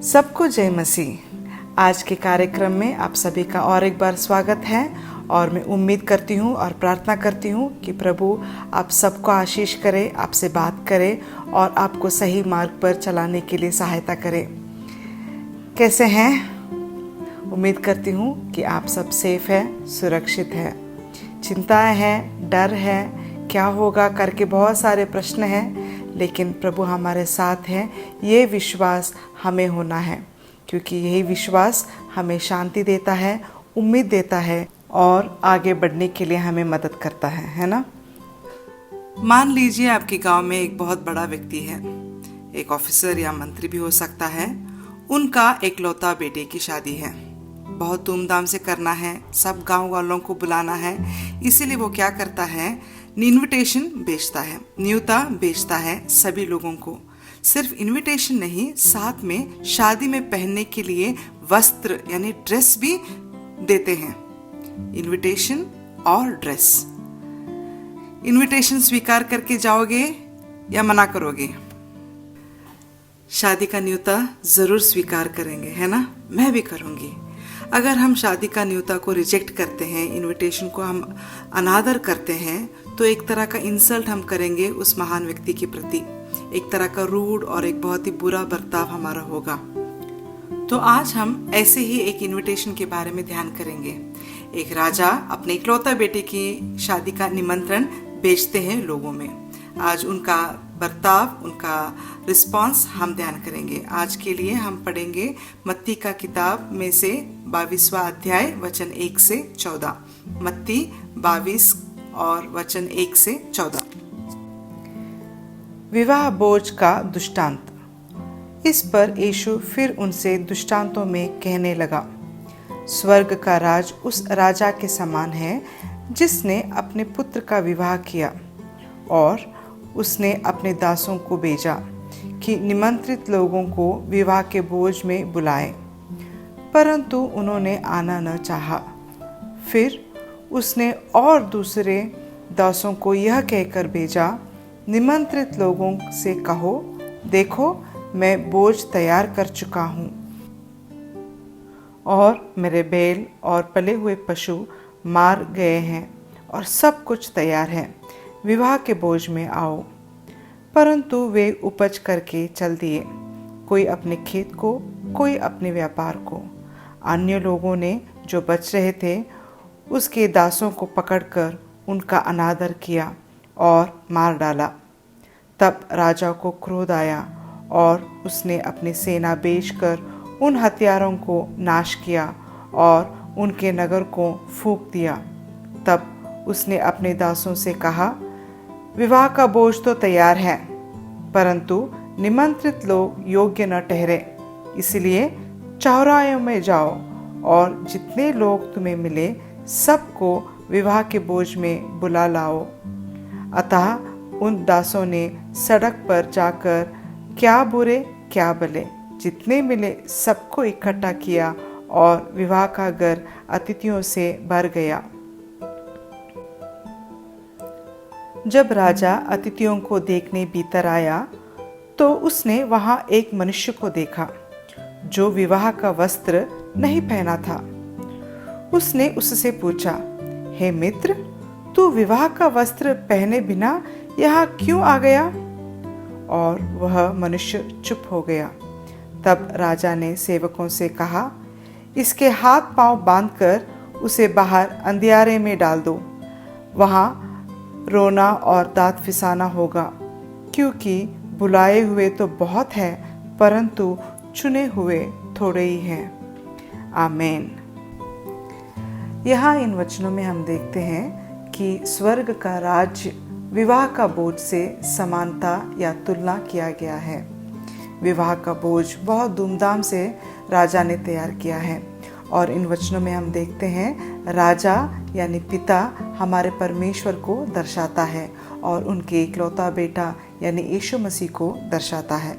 सबको जय मसीह। आज के कार्यक्रम में आप सभी का और एक बार स्वागत है और मैं उम्मीद करती हूँ और प्रार्थना करती हूँ कि प्रभु आप सबको आशीष करे, आपसे बात करे और आपको सही मार्ग पर चलाने के लिए सहायता करे। कैसे हैं? उम्मीद करती हूँ कि आप सब सेफ है, सुरक्षित है। चिंताएं हैं, डर है, क्या होगा करके बहुत सारे प्रश्न हैं, लेकिन प्रभु हमारे साथ हैं। ये विश्वास हमें होना है, क्योंकि यही विश्वास हमें शांति देता है, उम्मीद देता है और आगे बढ़ने के लिए हमें मदद करता है ना। मान लीजिए आपके गांव में एक बहुत बड़ा व्यक्ति है, एक ऑफिसर या मंत्री भी हो सकता है। उनका एकलौता बेटे की शादी है, बहुत धूमधाम से करना है, सब गांव वालों को बुलाना है। इसीलिए वो क्या करता है, इनविटेशन बेचता है, न्योता बेचता है सभी लोगों को। सिर्फ इनविटेशन नहीं, साथ में शादी में पहनने के लिए वस्त्र यानी ड्रेस भी देते हैं। इनविटेशन और ड्रेस। इनविटेशन स्वीकार करके जाओगे या मना करोगे? शादी का न्योता जरूर स्वीकार करेंगे, है ना? मैं भी करूंगी। अगर हम शादी का न्योता को रिजेक्ट करते हैं, इनविटेशन को हम अनादर करते हैं, तो एक तरह का इंसल्ट हम करेंगे उस महान व्यक्ति के प्रति। एक तरह का रूड और एक बहुत ही बुरा बर्ताव हमारा होगा। तो आज हम ऐसे ही एक इनविटेशन के बारे में ध्यान करेंगे। एक राजा अपने इकलौता बेटे की शादी का निमंत्रण भेजते हैं लोगों में। आज उनका बर्ताव, उनका रिस्पांस हम ध्यान करेंगे। आज के लिए हम पढ़ेंगे मत्ती का किताब में से 22वां अध्याय वचन 1 से 14। मत्ती 22 और वचन 1 से 14। विवाह बोझ का दृष्टांत। इस पर यीशु फिर उनसे दृष्टांतों में कहने लगा, स्वर्ग का राज उस राजा के समान है जिसने अपने पुत्र का विवाह किया, और उसने अपने दासों को भेजा कि निमंत्रित लोगों को विवाह के भोज में बुलाए, परंतु उन्होंने आना न चाहा। फिर उसने और दूसरे दासों को यह कहकर भेजा, निमंत्रित लोगों से कहो, देखो मैं बोझ तैयार कर चुका हूँ और मेरे बैल और पले हुए पशु मार गए हैं और सब कुछ तैयार है, विवाह के बोझ में आओ। परंतु वे उपज करके चल दिए, कोई अपने खेत को, कोई अपने व्यापार को। अन्य लोगों ने जो बच रहे थे उसके दासों को पकड़कर उनका अनादर किया और मार डाला। तब राजा को क्रोध आया और उसने अपनी सेना भेजकर उन हत्यारों को नाश किया और उनके नगर को फूंक दिया। तब उसने अपने दासों से कहा, विवाह का बोझ तो तैयार है, परंतु निमंत्रित लोग योग्य न ठहरे। इसलिए चौराहों में जाओ और जितने लोग तुम्हें मिले सबको विवाह के बोझ में बुला लाओ। अतः उन दासों ने सड़क पर जाकर क्या बुरे क्या भले जितने मिले सबको इकट्ठा किया और विवाह का घर अतिथियों से भर गया। जब राजा अतिथियों को देखने भीतर आया तो उसने वहां एक मनुष्य को देखा जो विवाह का वस्त्र नहीं पहना था। उसने उससे पूछा, हे मित्र, तू विवाह का वस्त्र पहने बिना यहाँ क्यों आ गया? और वह मनुष्य चुप हो गया। तब राजा ने सेवकों से कहा, इसके हाथ पांव बांधकर उसे बाहर अंधियारे में डाल दो। वहाँ रोना और दांत फिसाना होगा, क्योंकि बुलाए हुए तो बहुत है, परंतु चुने हुए थोड़े ही हैं। आमीन। यहाँ इन वचनों में हम देखते हैं कि स्वर्ग का राज्य विवाह का बोझ से समानता या तुलना किया गया है। विवाह का बोझ बहुत धूमधाम से राजा ने तैयार किया है, और इन वचनों में हम देखते हैं राजा यानी पिता हमारे परमेश्वर को दर्शाता है और उनके इकलौता बेटा यानी यीशु मसीह को दर्शाता है।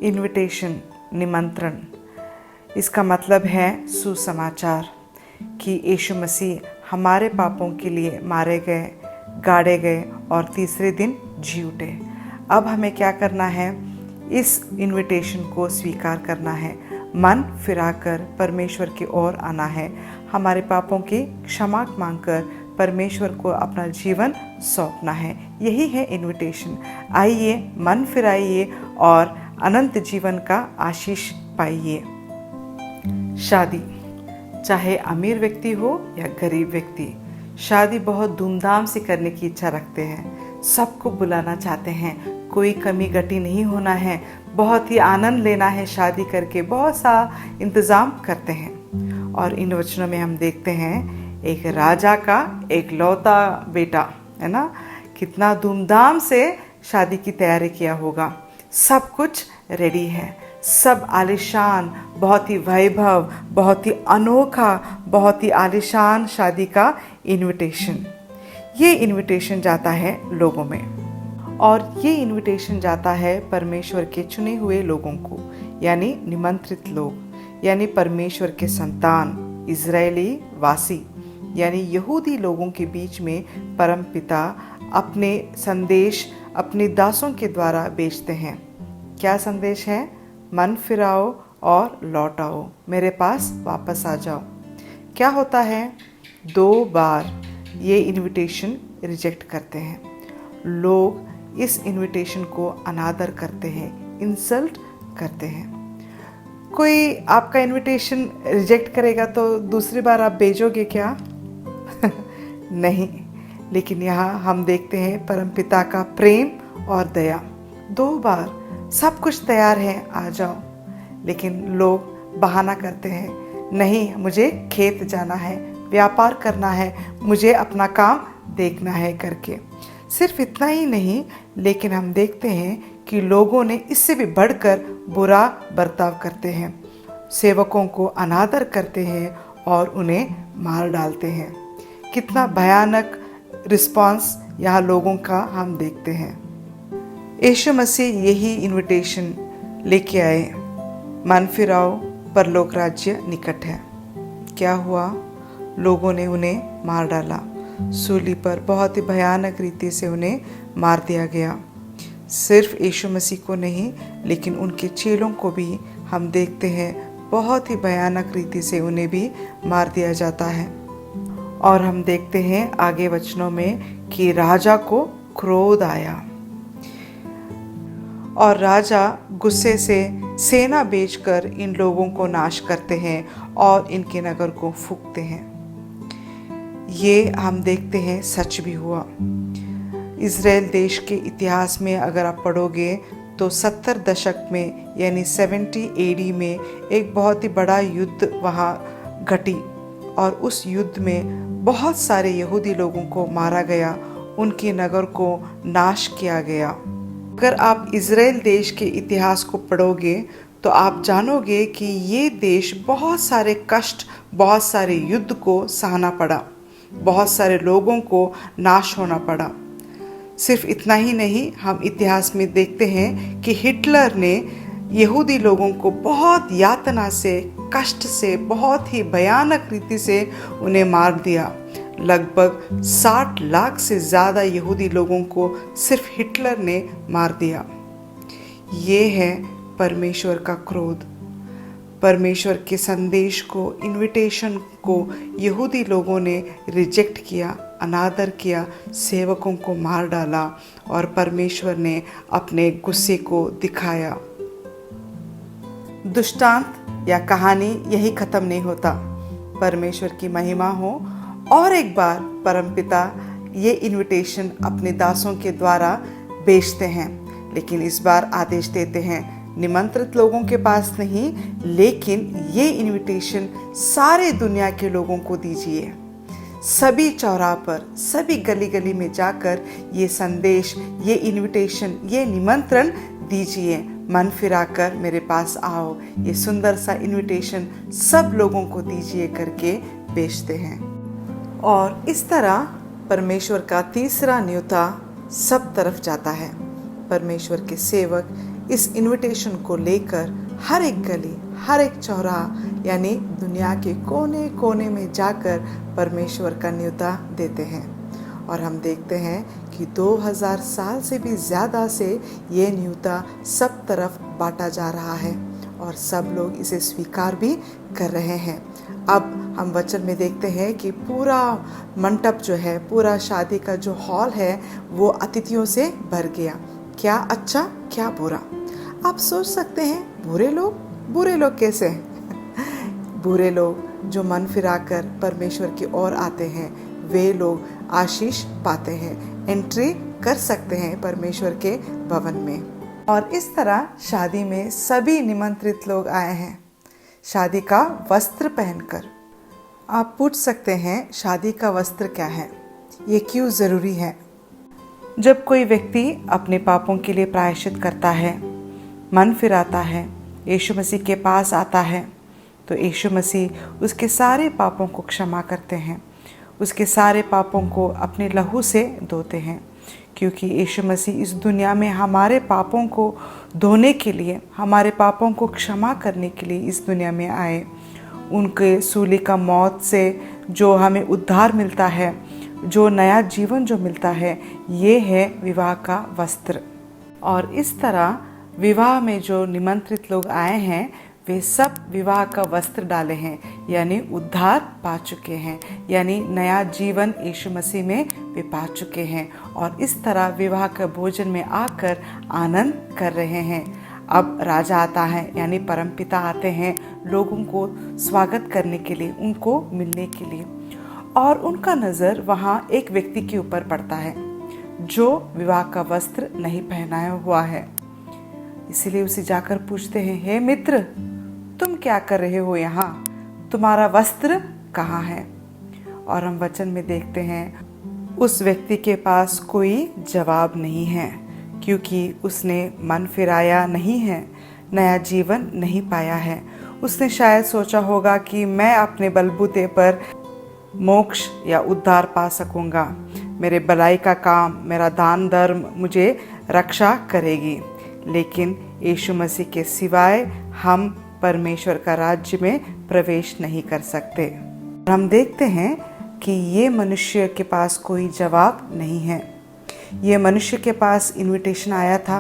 इनविटेशन, निमंत्रण, इसका मतलब है सुसमाचार कि यीशु मसीह हमारे पापों के लिए मारे गए, गाड़े गए और तीसरे दिन जी उठे। अब हमें क्या करना है? इस इनविटेशन को स्वीकार करना है, मन फिराकर परमेश्वर की ओर आना है, हमारे पापों की क्षमा मांगकर परमेश्वर को अपना जीवन सौंपना है। यही है इनविटेशन। आइए, मन फिराइए और अनंत जीवन का आशीष पाइए। शादी, चाहे अमीर व्यक्ति हो या गरीब व्यक्ति, शादी बहुत धूमधाम से करने की इच्छा रखते हैं। सबको बुलाना चाहते हैं, कोई कमी घटी नहीं होना है, बहुत ही आनंद लेना है शादी करके, बहुत सा इंतज़ाम करते हैं। और इन वचनों में हम देखते हैं एक राजा का एक लौता बेटा, है ना, कितना धूमधाम से शादी की तैयारी किया होगा। सब कुछ रेडी है, सब आलिशान, बहुत ही वैभव, बहुत ही अनोखा, बहुत ही आलिशान शादी का इनविटेशन। ये इनविटेशन जाता है लोगों में, और ये इनविटेशन जाता है परमेश्वर के चुने हुए लोगों को, यानी निमंत्रित लोग, यानी परमेश्वर के संतान, इजरायली वासी, यानी यहूदी लोगों के बीच में परमपिता अपने संदेश अपने दासों के द्वारा भेजते हैं। क्या संदेश है? मन फिराओ और लौट आओ, मेरे पास वापस आ जाओ। क्या होता है? 2 बार ये इनविटेशन रिजेक्ट करते हैं लोग। इस इनविटेशन को अनादर करते हैं, इंसल्ट करते हैं। कोई आपका इनविटेशन रिजेक्ट करेगा तो दूसरी बार आप भेजोगे क्या? नहीं। लेकिन यहाँ हम देखते हैं परमपिता का प्रेम और दया। 2 बार सब कुछ तैयार है, आ जाओ, लेकिन लोग बहाना करते हैं, नहीं, मुझे खेत जाना है, व्यापार करना है, मुझे अपना काम देखना है करके। सिर्फ इतना ही नहीं, लेकिन हम देखते हैं कि लोगों ने इससे भी बढ़कर बुरा बर्ताव करते हैं, सेवकों को अनादर करते हैं और उन्हें मार डालते हैं। कितना भयानक रिस्पांस यहाँ लोगों का हम देखते हैं। यीशु मसीह यही इनविटेशन लेके आए, मन फिराओ, परलोक राज्य निकट है। क्या हुआ? लोगों ने उन्हें मार डाला, सूली पर बहुत ही भयानक रीति से उन्हें मार दिया गया। सिर्फ यीशु मसीह को नहीं, लेकिन उनके चेलों को भी हम देखते हैं बहुत ही भयानक रीति से उन्हें भी मार दिया जाता है। और हम देखते हैं आगे वचनों में कि राजा को क्रोध आया और राजा गुस्से से सेना भेजकर इन लोगों को नाश करते हैं और इनके नगर को फूंकते हैं। ये हम देखते हैं सच भी हुआ। इज़राइल देश के इतिहास में अगर आप पढ़ोगे तो 70 दशक में, यानी 70 AD में एक बहुत ही बड़ा युद्ध वहाँ घटी, और उस युद्ध में बहुत सारे यहूदी लोगों को मारा गया, उनके नगर को नाश किया गया। अगर आप इज़राइल देश के इतिहास को पढ़ोगे तो आप जानोगे कि ये देश बहुत सारे कष्ट, बहुत सारे युद्ध को सहना पड़ा, बहुत सारे लोगों को नाश होना पड़ा। सिर्फ इतना ही नहीं, हम इतिहास में देखते हैं कि हिटलर ने यहूदी लोगों को बहुत यातना से, कष्ट से, बहुत ही भयानक रीति से उन्हें मार दिया। लगभग 60 लाख से ज़्यादा यहूदी लोगों को सिर्फ हिटलर ने मार दिया। ये है परमेश्वर का क्रोध। परमेश्वर के संदेश को, इनविटेशन को यहूदी लोगों ने रिजेक्ट किया, अनादर किया, सेवकों को मार डाला और परमेश्वर ने अपने गुस्से को दिखाया। दृष्टांत या कहानी यही खत्म नहीं होता। परमेश्वर की महिमा हो, और एक बार परमपिता ये इनविटेशन अपने दासों के द्वारा भेजते हैं, लेकिन इस बार आदेश देते हैं निमंत्रित लोगों के पास नहीं, लेकिन ये इनविटेशन सारे दुनिया के लोगों को दीजिए। सभी चौराहे पर, सभी गली गली में जाकर ये संदेश, ये इनविटेशन, ये निमंत्रण दीजिए, मन फिराकर मेरे पास आओ। ये सुंदर सा इनविटेशन सब लोगों को दीजिए करके भेजते हैं। और इस तरह परमेश्वर का तीसरा न्योता सब तरफ जाता है। परमेश्वर के सेवक इस इनविटेशन को लेकर हर एक गली, हर एक चौराहा, यानी दुनिया के कोने कोने में जाकर परमेश्वर का न्योता देते हैं। और हम देखते हैं कि 2000 साल से भी ज़्यादा से ये न्योता सब तरफ बांटा जा रहा है और सब लोग इसे स्वीकार भी कर रहे हैं। अब हम वचन में देखते हैं कि पूरा मंडप जो है, पूरा शादी का जो हॉल है, वो अतिथियों से भर गया। क्या अच्छा क्या बुरा। आप सोच सकते हैं बुरे लोग कैसे? बुरे लोग जो मन फिराकर परमेश्वर की ओर आते हैं, वे लोग आशीष पाते हैं, एंट्री कर सकते हैं परमेश्वर के भवन में। और इस तरह शादी में सभी निमंत्रित लोग आए हैं शादी का वस्त्र पहनकर। आप पूछ सकते हैं शादी का वस्त्र क्या है, ये क्यों ज़रूरी है? जब कोई व्यक्ति अपने पापों के लिए प्रायश्चित करता है, मन फिराता है, यीशु मसीह के पास आता है, तो यीशु मसीह उसके सारे पापों को क्षमा करते हैं, उसके सारे पापों को अपने लहू से धोते हैं। क्योंकि यीशु मसीह इस दुनिया में हमारे पापों को धोने के लिए, हमारे पापों को क्षमा करने के लिए इस दुनिया में आए। उनके सूली का मौत से जो हमें उद्धार मिलता है, जो नया जीवन जो मिलता है, ये है विवाह का वस्त्र। और इस तरह विवाह में जो निमंत्रित लोग आए हैं, वे सब विवाह का वस्त्र डाले हैं, यानी उद्धार पा चुके हैं, यानी नया जीवन यीशु मसीह में वे पा चुके हैं और इस तरह विवाह के भोजन में आकर आनंद कर रहे हैं। अब राजा आता है, यानी परमपिता आते हैं लोगों को स्वागत करने के लिए, उनको मिलने के लिए, और उनका नज़र वहाँ एक व्यक्ति के ऊपर पड़ता है जो विवाह का वस्त्र नहीं पहनाया हुआ है। इसीलिए उसे जाकर पूछते हैं, हे मित्र, तुम क्या कर रहे हो यहाँ? तुम्हारा वस्त्र कहाँ है? और हम वचन में देखते हैं उस व्यक्ति के पास कोई जवाब नहीं है, क्योंकि उसने मन फिराया नहीं है, नया जीवन नहीं पाया है। उसने शायद सोचा होगा कि मैं अपने बलबूते पर मोक्ष या उद्धार पा सकूंगा, मेरे भलाई का काम, मेरा दान धर्म मुझे रक्षा करेगी। लेकिन यीशु मसीह के सिवाय हम परमेश्वर का राज्य में प्रवेश नहीं कर सकते। हम देखते हैं कि ये मनुष्य के पास कोई जवाब नहीं है। ये मनुष्य के पास इनविटेशन आया था,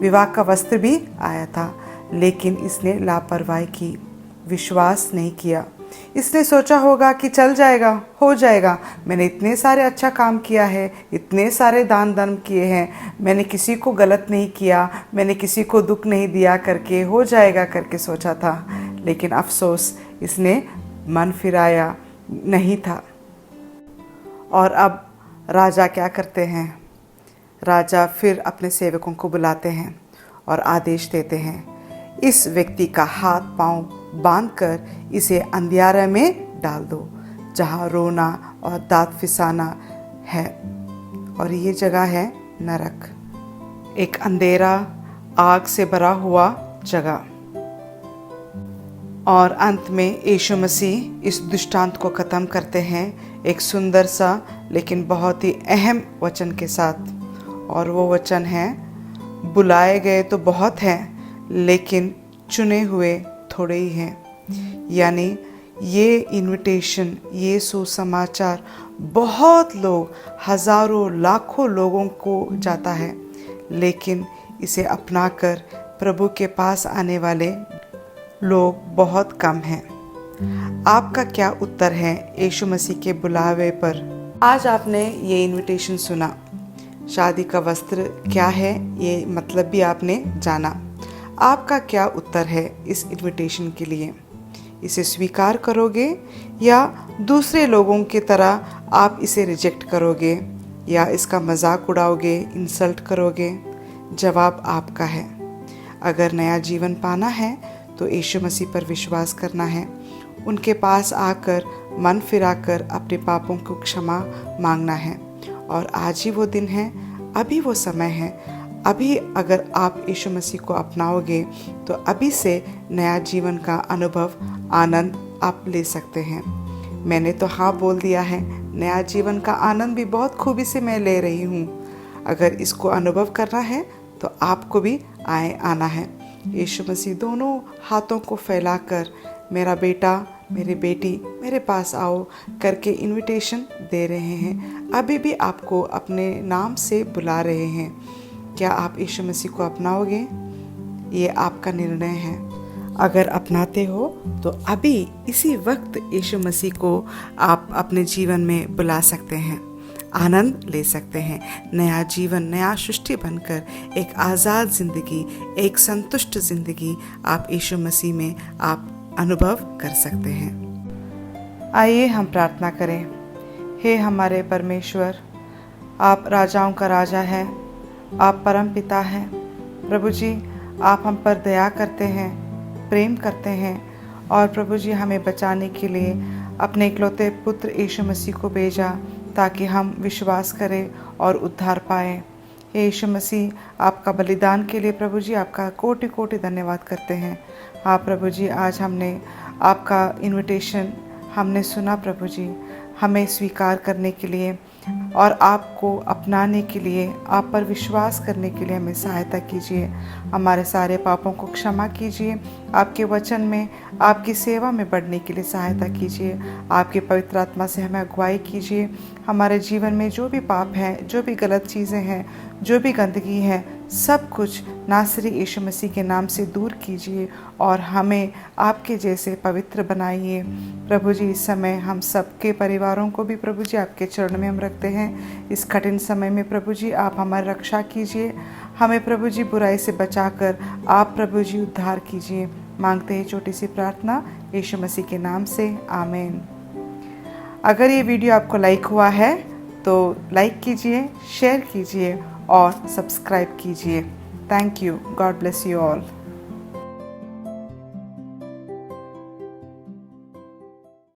विवाह का वस्त्र भी आया था, लेकिन इसने लापरवाही की, विश्वास नहीं किया। इसने सोचा होगा कि चल जाएगा, हो जाएगा, मैंने इतने सारे अच्छा काम किया है, इतने सारे दान धर्म किए हैं, मैंने किसी को गलत नहीं किया, मैंने किसी को दुख नहीं दिया, करके हो जाएगा करके सोचा था। लेकिन अफसोस, इसने मन फिराया नहीं था। और अब राजा क्या करते हैं? राजा फिर अपने सेवकों को बुलाते हैं और आदेश देते हैं, इस व्यक्ति का हाथ पांव बांधकर इसे अंधियारे में डाल दो, जहाँ रोना और दांत फिसाना है, और ये जगह है नरक, एक अंधेरा आग से भरा हुआ जगह। और अंत में यीशु मसीह इस दृष्टांत को ख़त्म करते हैं एक सुंदर सा लेकिन बहुत ही अहम वचन के साथ, और वो वचन है, बुलाए गए तो बहुत हैं, लेकिन चुने हुए थोड़े ही हैं। यानी ये इनविटेशन, ये सुसमाचार बहुत लोग, हज़ारों लाखों लोगों को जाता है, लेकिन इसे अपनाकर प्रभु के पास आने वाले लोग बहुत कम हैं। आपका क्या उत्तर है यीशु मसीह के बुलावे पर? आज आपने ये इनविटेशन सुना, शादी का वस्त्र क्या है ये मतलब भी आपने जाना। आपका क्या उत्तर है इस इनविटेशन के लिए? इसे स्वीकार करोगे या दूसरे लोगों की तरह आप इसे रिजेक्ट करोगे या इसका मजाक उड़ाओगे, इंसल्ट करोगे? जवाब आपका है। अगर नया जीवन पाना है तो यीशु मसीह पर विश्वास करना है, उनके पास आकर मन फिराकर अपने पापों को क्षमा मांगना है। और आज ही वो दिन है, अभी वो समय है। अभी अगर आप यीशु मसीह को अपनाओगे तो अभी से नया जीवन का अनुभव, आनंद आप ले सकते हैं। मैंने तो हाँ बोल दिया है, नया जीवन का आनंद भी बहुत खूबी से मैं ले रही हूँ। अगर इसको अनुभव करना है तो आपको भी आना है। यीशु मसीह दोनों हाथों को फैलाकर, मेरा बेटा, मेरी बेटी मेरे पास आओ करके इनविटेशन दे रहे हैं। अभी भी आपको अपने नाम से बुला रहे हैं। क्या आप यीशु मसीह को अपनाओगे? ये आपका निर्णय है। अगर अपनाते हो तो अभी इसी वक्त यीशु मसीह को आप अपने जीवन में बुला सकते हैं, आनंद ले सकते हैं। नया जीवन, नया सृष्टि बनकर एक आज़ाद ज़िंदगी, एक संतुष्ट ज़िंदगी आप यीशु मसीह में आप अनुभव कर सकते हैं। आइए हम प्रार्थना करें। हे हमारे परमेश्वर, आप राजाओं का राजा हैं, आप परम पिता हैं। प्रभु जी, आप हम पर दया करते हैं, प्रेम करते हैं और प्रभु जी हमें बचाने के लिए अपने इकलौते पुत्र यीशु मसीह को भेजा ताकि हम विश्वास करें और उद्धार पाएं। हे यीशु मसीह, आपका बलिदान के लिए प्रभु जी आपका कोटि कोटि धन्यवाद करते हैं। हाँ प्रभु जी, आज हमने आपका इनविटेशन हमने सुना प्रभु जी, हमें स्वीकार करने के लिए और आपको अपनाने के लिए, आप पर विश्वास करने के लिए हमें सहायता कीजिए। हमारे सारे पापों को क्षमा कीजिए। आपके वचन में, आपकी सेवा में बढ़ने के लिए सहायता कीजिए। आपके पवित्र आत्मा से हमें अगुवाई कीजिए। हमारे जीवन में जो भी पाप हैं, जो भी गलत चीज़ें हैं, जो भी गंदगी है, सब कुछ नासरी यीशु मसीह के नाम से दूर कीजिए और हमें आपके जैसे पवित्र बनाइए। प्रभु जी, इस समय हम सबके परिवारों को भी प्रभु जी आपके चरण में हम रखते हैं। इस कठिन समय में प्रभु जी आप हमारी रक्षा कीजिए। हमें प्रभु जी बुराई से बचाकर आप प्रभु जी उद्धार कीजिए। मांगते हैं छोटी सी प्रार्थना यीशु मसीह के नाम से, आमीन। अगर ये वीडियो आपको लाइक हुआ है तो लाइक कीजिए, शेयर कीजिए और सब्सक्राइब कीजिए। Thank you. God bless you all.